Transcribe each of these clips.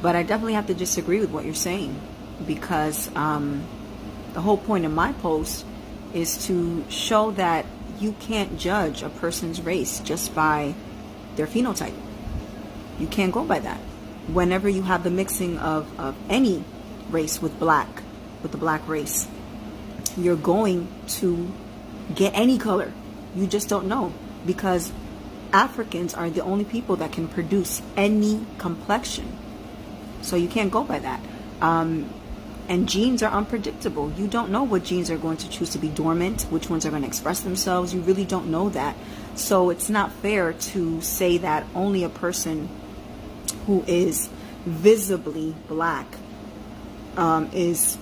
But I definitely have to disagree with what you're saying, because the whole point of my post is to show that you can't judge a person's race just by their phenotype. You can't go by that. Whenever you have the mixing of any race with the black race, you're going to get any color. You just don't know, because Africans are the only people that can produce any complexion. So you can't go by that. And genes are unpredictable. You don't know what genes are going to choose to be dormant, which ones are going to express themselves. You really don't know that. So it's not fair to say that only a person who is visibly black is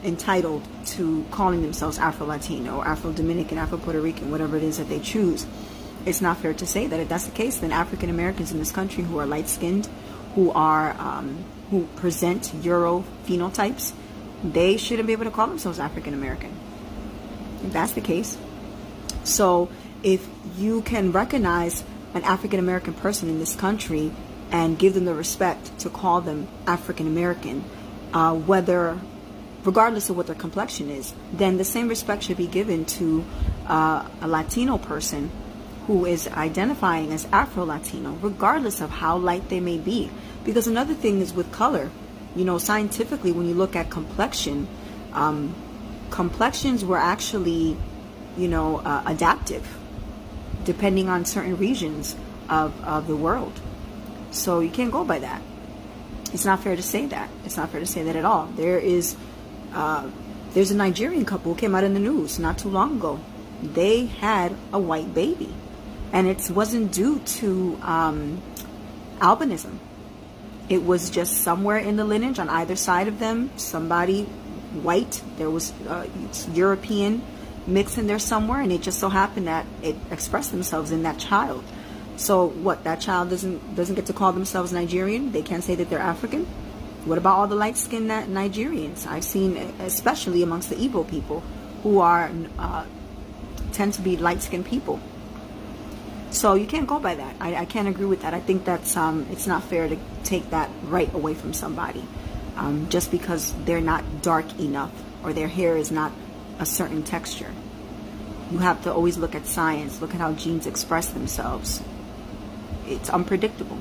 entitled to calling themselves Afro-Latino or Afro-Dominican, Afro-Puerto Rican, whatever it is that they choose. It's not fair to say that. If that's the case, then African Americans in this country who are light-skinned, who present Euro phenotypes, they shouldn't be able to call themselves African American. If that's the case. So if you can recognize an African American person in this country and give them the respect to call them African American, regardless of what their complexion is, then the same respect should be given to a Latino person who is identifying as Afro-Latino, regardless of how light they may be. Because another thing is with color, scientifically, when you look at complexion, complexions were actually, adaptive, depending on certain regions of the world. So you can't go by that. It's not fair to say that. It's not fair to say that at all. There's a Nigerian couple who came out in the news not too long ago. They had a white baby, and it wasn't due to albinism. It was just somewhere in the lineage on either side of them, somebody white. There was European mix in there somewhere, and it just so happened that it expressed themselves in that child. So what? That child doesn't get to call themselves Nigerian? They can't say that they're African? What about all the light-skinned Nigerians? I've seen, especially amongst the Igbo people, who tend to be light-skinned people. So you can't go by that. I can't agree with that. I think that's it's not fair to take that right away from somebody just because they're not dark enough or their hair is not a certain texture. You have to always look at science. Look at how genes express themselves. It's unpredictable.